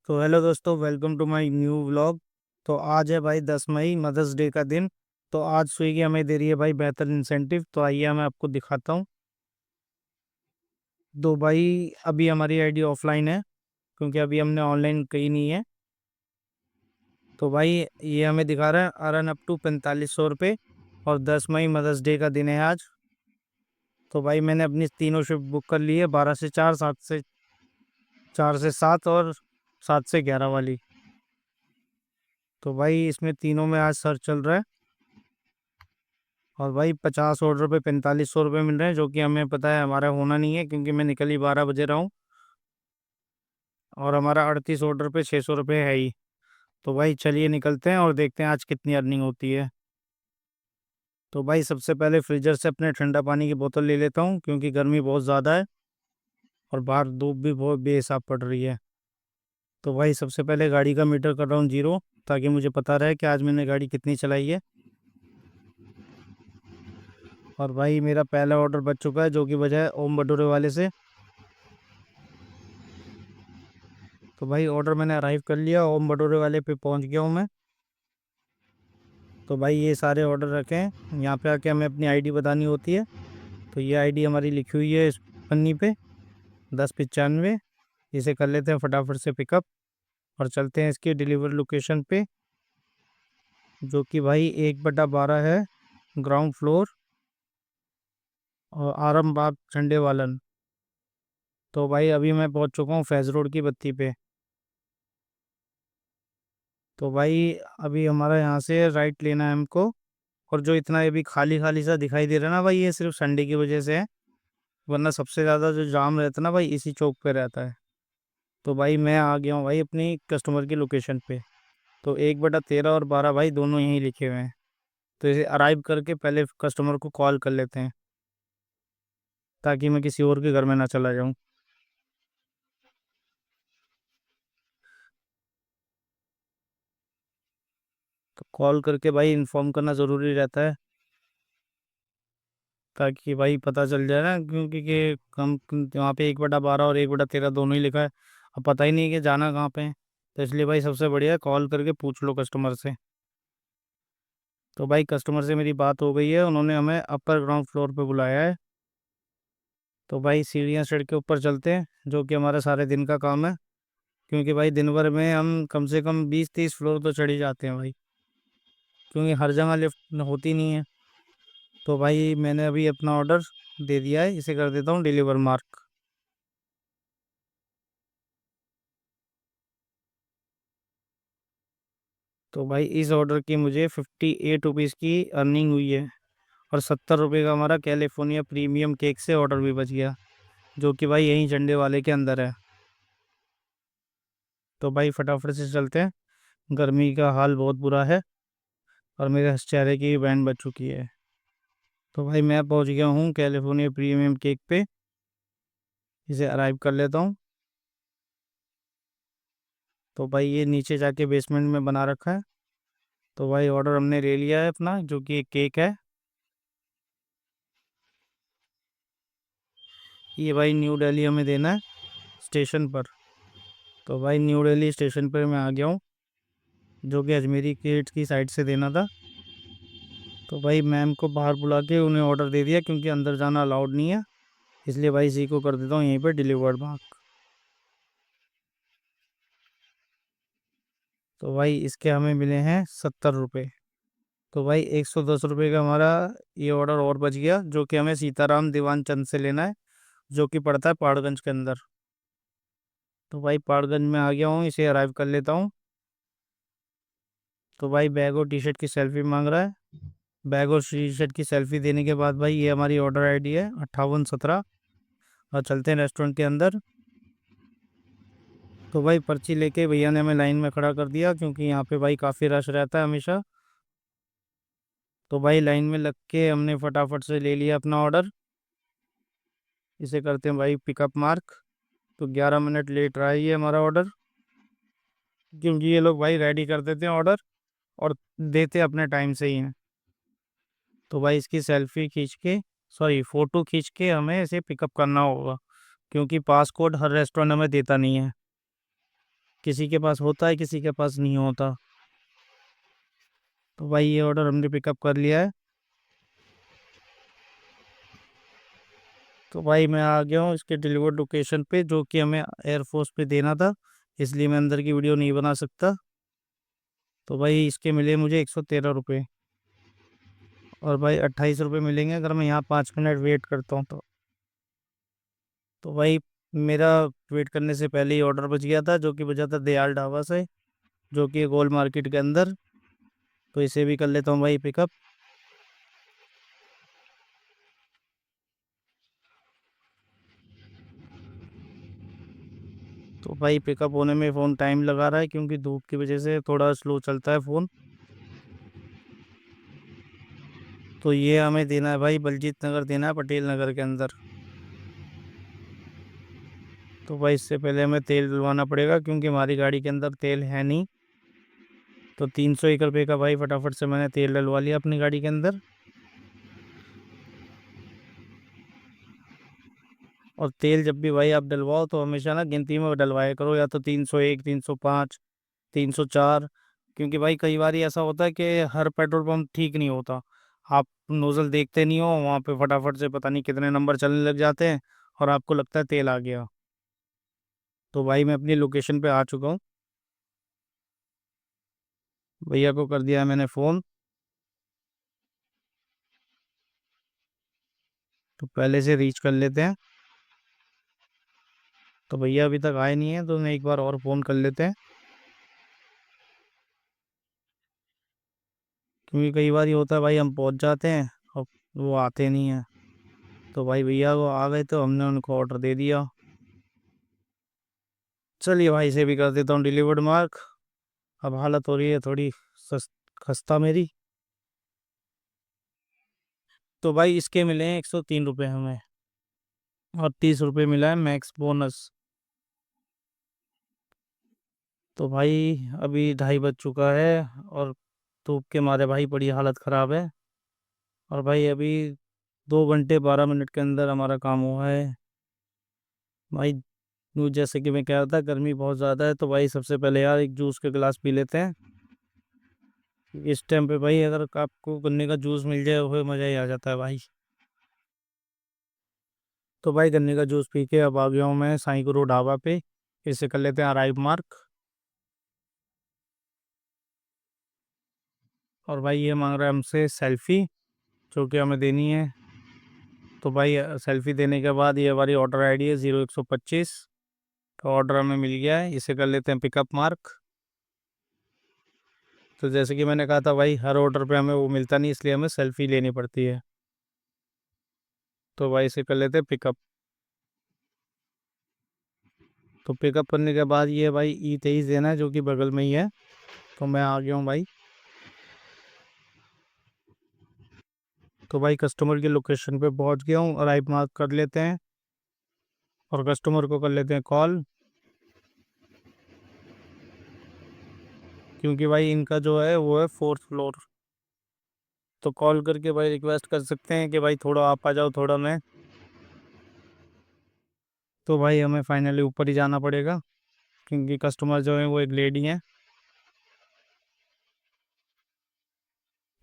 तो हेलो दोस्तों, welcome to my new vlog. तो आज है भाई 10 मई, मदर्स डे का दिन। तो आज स्विगी हमें दे रही है भाई बेहतर इंसेंटिव। तो आइए मैं आपको दिखाता हूँ। तो भाई अभी हमारी आईडी ऑफलाइन है क्योंकि अभी हमने ऑनलाइन कही नहीं है। तो भाई ये हमें दिखा रहा है अर्न अप टू 4500 रुपये। और 10 मई मदर्स डे का दिन है आज। तो भाई मैंने अपनी तीनों शिफ्ट बुक कर ली है, 12 से 4, 7 से 4 से 7 और 7 से 11 वाली। तो भाई इसमें तीनों में आज सर चल रहा है। और भाई 50 ऑर्डर पे 4500 रुपये मिल रहे हैं, जो कि हमें पता है हमारा होना नहीं है क्योंकि मैं निकल ही 12 बजे रहा हूँ। और हमारा 38 ऑर्डर पे 600 रुपये है ही। तो भाई चलिए निकलते हैं और देखते हैं आज कितनी अर्निंग होती है। तो भाई सबसे पहले फ्रीजर से अपने ठंडा पानी की बोतल ले लेता हूँ क्योंकि गर्मी बहुत ज़्यादा है और बाहर धूप भी बहुत बेहिसाब पड़ रही है। तो भाई सबसे पहले गाड़ी का मीटर कर रहा हूँ 0, ताकि मुझे पता रहे कि आज मैंने गाड़ी कितनी चलाई है। और भाई मेरा पहला ऑर्डर बच चुका है, जो कि बजा है ओम भटूरे वाले से। तो भाई ऑर्डर मैंने अराइव कर लिया, ओम भटूरे वाले पे पहुंच गया हूँ मैं। तो भाई ये सारे ऑर्डर रखे हैं, यहाँ पे आके हमें अपनी आईडी बतानी होती है। तो ये आईडी हमारी लिखी हुई है इस पन्नी पे, 1095। इसे कर लेते हैं फटाफट से पिकअप और चलते हैं इसकी डिलीवर लोकेशन पे, जो कि भाई 1/12 है, ग्राउंड फ्लोर, और आरामबाग झंडे वालन। तो भाई अभी मैं पहुंच चुका हूँ फैज रोड की बत्ती पे। तो भाई अभी हमारा यहाँ से राइट लेना है हमको। और जो इतना ये भी खाली खाली सा दिखाई दे रहा है ना भाई, ये सिर्फ संडे की वजह से है, वरना सबसे ज़्यादा जो जाम रहता है ना भाई इसी चौक पे रहता है। तो भाई मैं आ गया हूँ भाई अपनी कस्टमर की लोकेशन पे। तो 1/13 और 12 भाई दोनों यहीं लिखे हुए हैं। तो इसे अराइव करके पहले कस्टमर को कॉल कर लेते हैं, ताकि मैं किसी और के घर में ना चला जाऊँ। तो कॉल करके भाई इन्फॉर्म करना ज़रूरी रहता है, ताकि भाई पता चल जाए ना, क्योंकि कि कम वहाँ पे 1/12 और 1/13 दोनों ही लिखा है। अब पता ही नहीं है कि जाना कहाँ पे है। तो इसलिए भाई सबसे बढ़िया है कॉल करके पूछ लो कस्टमर से। तो भाई कस्टमर से मेरी बात हो गई है, उन्होंने हमें अपर ग्राउंड फ्लोर पे बुलाया है। तो भाई सीढ़ियाँ चढ़ के ऊपर चलते हैं, जो कि हमारा सारे दिन का काम है। क्योंकि भाई दिन भर में हम कम से कम 20-30 फ्लोर तो चढ़ ही जाते हैं भाई, क्योंकि हर जगह लिफ्ट होती नहीं है। तो भाई मैंने अभी अपना ऑर्डर दे दिया है, इसे कर देता हूँ डिलीवर मार्क। तो भाई इस ऑर्डर की मुझे 58 रुपीज़ की अर्निंग हुई है। और 70 रुपये का हमारा कैलिफोर्निया प्रीमियम केक से ऑर्डर भी बच गया, जो कि भाई यहीं झंडे वाले के अंदर है। तो भाई फटाफट से चलते हैं, गर्मी का हाल बहुत बुरा है और मेरे चेहरे की बैंड बच चुकी है। तो भाई मैं पहुंच गया हूँ कैलिफोर्निया प्रीमियम केक पे, इसे अराइव कर लेता हूँ। तो भाई ये नीचे जाके बेसमेंट में बना रखा है। तो भाई ऑर्डर हमने ले लिया है अपना, जो कि एक केक है। ये भाई न्यू दिल्ली हमें देना है स्टेशन पर। तो भाई न्यू दिल्ली स्टेशन पर मैं आ गया हूँ, जो कि अजमेरी गेट की साइड से देना था। तो भाई मैम को बाहर बुला के उन्हें ऑर्डर दे दिया, क्योंकि अंदर जाना अलाउड नहीं है। इसलिए भाई इसी को कर देता हूँ यहीं पर डिलीवर्ड मार्क। तो भाई इसके हमें मिले हैं 70 रुपये। तो भाई 110 रुपये का हमारा ये ऑर्डर और बच गया, जो कि हमें सीताराम दीवान चंद से लेना है, जो कि पड़ता है पहाड़गंज के अंदर। तो भाई पहाड़गंज में आ गया हूँ, इसे अराइव कर लेता हूँ। तो भाई बैग और टी शर्ट की सेल्फी मांग रहा है। बैग और टी शर्ट की सेल्फी देने के बाद भाई ये हमारी ऑर्डर आईडी है 5817। और चलते हैं रेस्टोरेंट के अंदर। तो भाई पर्ची लेके भैया ने हमें लाइन में खड़ा कर दिया, क्योंकि यहाँ पे भाई काफ़ी रश रहता है हमेशा। तो भाई लाइन में लग के हमने फटाफट से ले लिया अपना ऑर्डर। इसे करते हैं भाई पिकअप मार्क। तो 11 मिनट लेट रहा है ये हमारा ऑर्डर, क्योंकि ये लोग भाई रेडी कर देते हैं ऑर्डर और देते अपने टाइम से ही हैं। तो भाई इसकी सेल्फी खींच के, सॉरी फ़ोटो खींच के हमें इसे पिकअप करना होगा, क्योंकि पासकोड हर रेस्टोरेंट हमें देता नहीं है किसी के पास होता है, किसी के पास नहीं होता। तो भाई ये ऑर्डर हमने पिकअप कर लिया है। तो भाई मैं आ गया हूँ इसके डिलीवर्ड लोकेशन पे, जो कि हमें एयरफोर्स पे देना था, इसलिए मैं अंदर की वीडियो नहीं बना सकता। तो भाई इसके मिले मुझे 113 रुपये। और भाई 28 रुपये मिलेंगे अगर मैं यहाँ 5 मिनट वेट करता हूँ तो। तो भाई मेरा वेट करने से पहले ही ऑर्डर बच गया था, जो कि बचा था दयाल ढाबा से, जो कि गोल मार्केट के अंदर। तो इसे भी कर लेता हूँ भाई पिकअप। तो भाई पिकअप होने में फ़ोन टाइम लगा रहा है, क्योंकि धूप की वजह से थोड़ा स्लो चलता है फ़ोन। तो ये हमें देना है भाई, बलजीत नगर देना है, पटेल नगर के अंदर। तो भाई इससे पहले हमें तेल डलवाना पड़ेगा, क्योंकि हमारी गाड़ी के अंदर तेल है नहीं। तो 301 रुपये का भाई फटाफट से मैंने तेल डलवा लिया अपनी गाड़ी के अंदर। और तेल जब भी भाई आप डलवाओ तो हमेशा ना गिनती में डलवाया करो, या तो 301, 305, 304। क्योंकि भाई कई बार ऐसा होता है कि हर पेट्रोल पंप ठीक नहीं होता। आप नोजल देखते नहीं हो, वहाँ पे फटाफट से पता नहीं कितने नंबर चलने लग जाते हैं, और आपको लगता है तेल आ गया। तो भाई मैं अपनी लोकेशन पे आ चुका हूँ। भैया को कर दिया है मैंने फ़ोन। तो पहले से रीच कर लेते हैं। तो भैया अभी तक आए नहीं है, तो मैं एक बार और फ़ोन कर लेते हैं, क्योंकि कई बार ये होता है भाई हम पहुंच जाते हैं और वो आते नहीं हैं। तो भाई भैया वो आ गए तो हमने उनको ऑर्डर दे दिया। चलिए भाई इसे भी कर देता हूँ डिलीवर्ड मार्क। अब हालत हो रही है थोड़ी सस खस्ता मेरी। तो भाई इसके मिले हैं 103 रुपये हमें, और 30 रुपये मिला है मैक्स बोनस। तो भाई अभी 2:30 बज चुका है, और धूप के मारे भाई बड़ी हालत ख़राब है। और भाई अभी 2 घंटे 12 मिनट के अंदर हमारा काम हुआ है भाई। जैसे कि मैं कह रहा था, गर्मी बहुत ज़्यादा है, तो भाई सबसे पहले यार एक जूस के गिलास पी लेते हैं। इस टाइम पे भाई अगर आपको गन्ने का जूस मिल जाए, वो मज़ा ही आ जाता है भाई। तो भाई गन्ने का जूस पी के अब आ गया हूँ मैं साईं गुरु ढाबा पे। इसे कर लेते हैं अराइव मार्क। और भाई ये मांग रहा है हमसे सेल्फी, जो कि हमें देनी है। तो भाई सेल्फी देने के बाद ये हमारी ऑर्डर आईडी है 0125। तो ऑर्डर हमें मिल गया है, इसे कर लेते हैं पिकअप मार्क। तो जैसे कि मैंने कहा था भाई, हर ऑर्डर पे हमें वो मिलता नहीं, इसलिए हमें सेल्फी लेनी पड़ती है। तो भाई इसे कर लेते हैं पिकअप। तो पिकअप करने के बाद ये भाई E23 देना है, जो कि बगल में ही है। तो मैं आ गया हूँ भाई। तो भाई कस्टमर की लोकेशन पे पहुँच गया हूँ, और आई मार्क कर लेते हैं, और कस्टमर को कर लेते हैं कॉल। क्योंकि भाई इनका जो है वो है 4th फ्लोर। तो कॉल करके भाई रिक्वेस्ट कर सकते हैं कि भाई थोड़ा आप आ जाओ, थोड़ा मैं। तो भाई हमें फाइनली ऊपर ही जाना पड़ेगा, क्योंकि कस्टमर जो है वो एक लेडी है।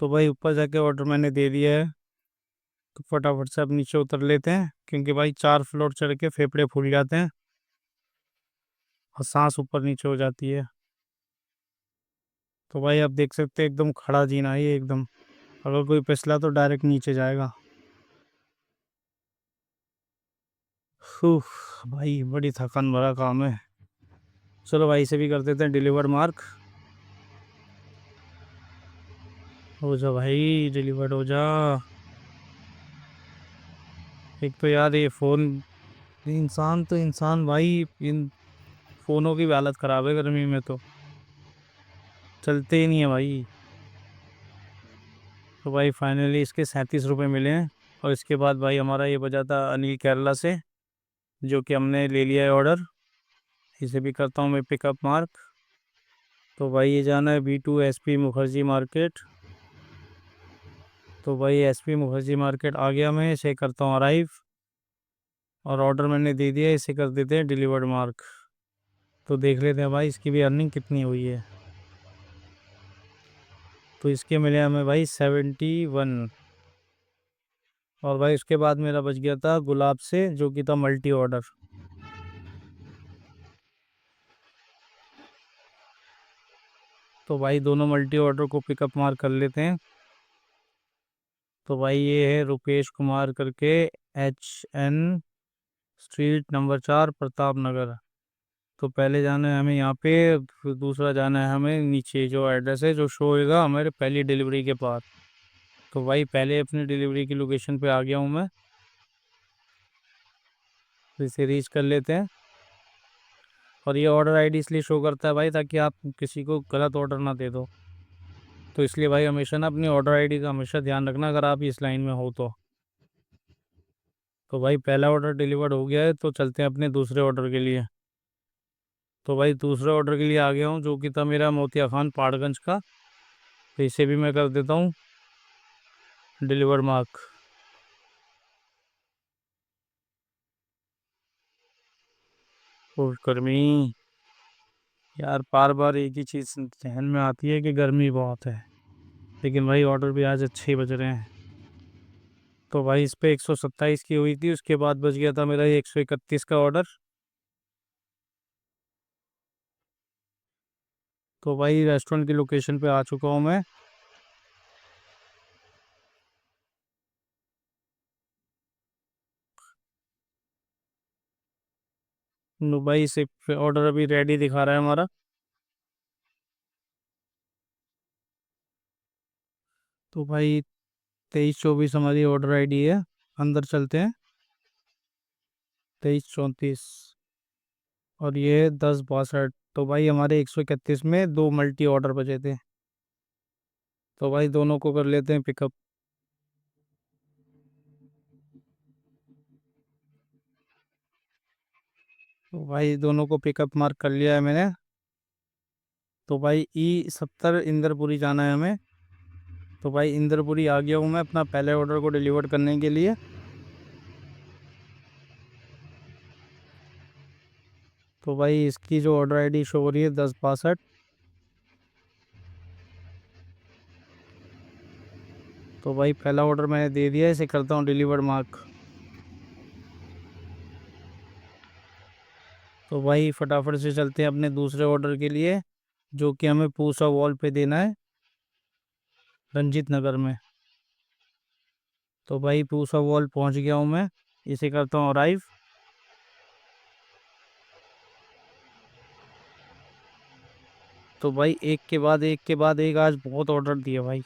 तो भाई ऊपर जाके ऑर्डर मैंने दे दिया है। तो फटाफट से अब नीचे उतर लेते हैं, क्योंकि भाई 4 फ्लोर चढ़ के फेफड़े फूल जाते हैं, और सांस ऊपर नीचे हो जाती है। तो भाई आप देख सकते हैं एकदम खड़ा जीना है ये एकदम। अगर कोई फिसला तो डायरेक्ट नीचे जाएगा। उफ, भाई बड़ी थकान भरा काम है। चलो भाई इसे भी कर देते हैं डिलीवर मार्क। हो जा भाई, डिलीवर्ड हो जा। एक तो यार ये फोन, इंसान तो इंसान भाई, इन फोनों की भी हालत खराब है गर्मी में, तो चलते ही नहीं है भाई। तो भाई फाइनली इसके 37 रुपये मिले हैं। और इसके बाद भाई हमारा ये बजा था अनिल केरला से, जो कि हमने ले लिया है ऑर्डर। इसे भी करता हूँ मैं पिकअप मार्क। तो भाई ये जाना है B2 SP मुखर्जी मार्केट। तो भाई SP मुखर्जी मार्केट आ गया, मैं इसे करता हूँ अराइव। और ऑर्डर मैंने दे दिया, इसे कर देते हैं डिलीवर्ड मार्क। तो देख लेते हैं भाई इसकी भी अर्निंग कितनी हुई है। तो इसके मिले हमें भाई 71। और भाई उसके बाद मेरा बच गया था गुलाब से, जो कि था मल्टी ऑर्डर। तो भाई दोनों मल्टी ऑर्डर को पिकअप मार कर लेते हैं। तो भाई ये है रुपेश कुमार करके, HN street number 4 Pratap Nagar. तो पहले जाना है हमें यहाँ पे, फिर दूसरा जाना है हमें नीचे, जो एड्रेस है जो शो होगा हमारे पहली डिलीवरी के पास। तो भाई पहले अपनी डिलीवरी की लोकेशन पे आ गया हूँ मैं। तो इसे रीच कर लेते हैं। और ये ऑर्डर आईडी इसलिए शो करता है भाई, ताकि आप किसी को गलत ऑर्डर ना दे दो। तो इसलिए भाई हमेशा ना अपनी ऑर्डर आईडी का हमेशा ध्यान रखना, अगर आप इस लाइन में हो तो। तो भाई पहला ऑर्डर डिलीवर्ड हो गया है, तो चलते हैं अपने दूसरे ऑर्डर के लिए। तो भाई दूसरे ऑर्डर के लिए आ गया हूँ, जो कि था मेरा मोतिया खान पहाड़गंज का। तो इसे भी मैं कर देता हूँ डिलीवर मार्क। ओ गर्मी, यार बार बार एक ही चीज़ जहन में आती है कि गर्मी बहुत है। लेकिन भाई ऑर्डर भी आज अच्छे ही बज रहे हैं। तो भाई इस पे 127 की हुई थी, उसके बाद बच गया था मेरा ये 131 का ऑर्डर। तो भाई रेस्टोरेंट की लोकेशन पे आ चुका हूँ मैं। नो भाई इसे ऑर्डर अभी रेडी दिखा रहा है हमारा। तो भाई 23-24 हमारी ऑर्डर आईडी है। अंदर चलते हैं। 23-34। और ये 10-62। तो भाई हमारे 131 में दो मल्टी ऑर्डर बचे थे। तो भाई दोनों को कर लेते हैं पिकअप। तो भाई दोनों को पिकअप मार्क कर लिया है मैंने। तो भाई E70 इंदरपुरी जाना है हमें। तो भाई इंदरपुरी आ गया हूँ मैं अपना पहले ऑर्डर को डिलीवर करने के लिए। तो भाई इसकी जो ऑर्डर आईडी शो हो रही है 10-62। तो भाई पहला ऑर्डर मैंने दे दिया है, इसे करता हूँ डिलीवर मार्क। तो भाई फटाफट से चलते हैं अपने दूसरे ऑर्डर के लिए, जो कि हमें पूसा वॉल पे देना है रंजीत नगर में। तो भाई पूसा वॉल पहुंच गया हूँ मैं। इसे करता हूँ अराइव। तो भाई एक के बाद एक के बाद एक आज बहुत ऑर्डर दिए भाई।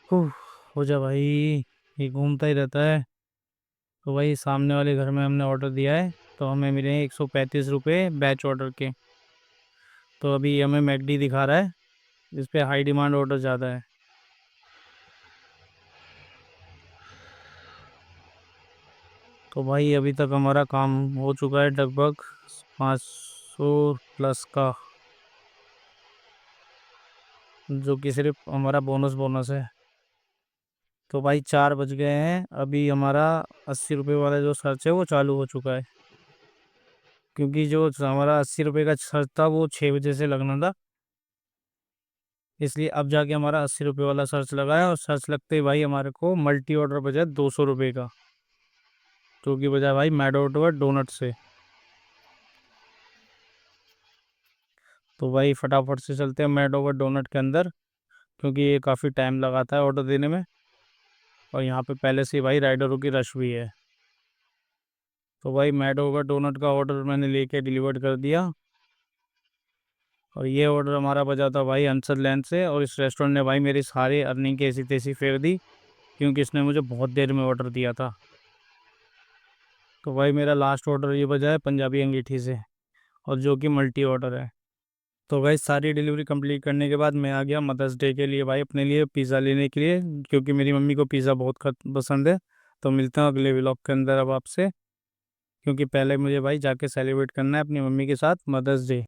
उफ, हो जा भाई, ये घूमता ही रहता है। तो भाई सामने वाले घर में हमने ऑर्डर दिया है, तो हमें मिले हैं 135 रुपये बैच ऑर्डर के। तो अभी हमें मैकडी दिखा रहा है, इस पे हाई डिमांड ऑर्डर ज़्यादा है। तो भाई अभी तक हमारा काम हो चुका है लगभग 500 प्लस का, जो कि सिर्फ हमारा बोनस बोनस है। तो भाई 4 बज गए हैं, अभी हमारा 80 रुपये वाला जो सर्च है वो चालू हो चुका है। क्योंकि जो हमारा 80 रुपये का सर्च था वो 6 बजे से लगना था। इसलिए अब जाके हमारा 80 रुपये वाला सर्च लगा है, और सर्च लगते ही भाई हमारे को मल्टी ऑर्डर बजा 200 रुपये का, जो कि बजा भाई मैडोवर डोनट से। तो भाई फटाफट से चलते हैं मैडोवर डोनट के अंदर, क्योंकि ये काफ़ी टाइम लगाता है ऑर्डर देने में। और यहाँ पे पहले से ही भाई राइडरों की रश भी है। तो भाई मैडोवर डोनट का ऑर्डर मैंने लेके डिलीवर कर दिया। और ये ऑर्डर हमारा बजा था भाई अंसद लैंड से, और इस रेस्टोरेंट ने भाई मेरी सारी अर्निंग की ऐसी तैसी फेर दी, क्योंकि इसने मुझे बहुत देर में ऑर्डर दिया था। तो भाई मेरा लास्ट ऑर्डर ये बजा है पंजाबी अंगीठी से, और जो कि मल्टी ऑर्डर है। तो भाई सारी डिलीवरी कंप्लीट करने के बाद मैं आ गया मदर्स डे के लिए भाई अपने लिए पिज़्ज़ा लेने के लिए, क्योंकि मेरी मम्मी को पिज़्ज़ा बहुत पसंद है। तो मिलता हूँ अगले व्लॉग के अंदर अब आपसे, क्योंकि पहले मुझे भाई जाके सेलिब्रेट करना है अपनी मम्मी के साथ मदर्स डे।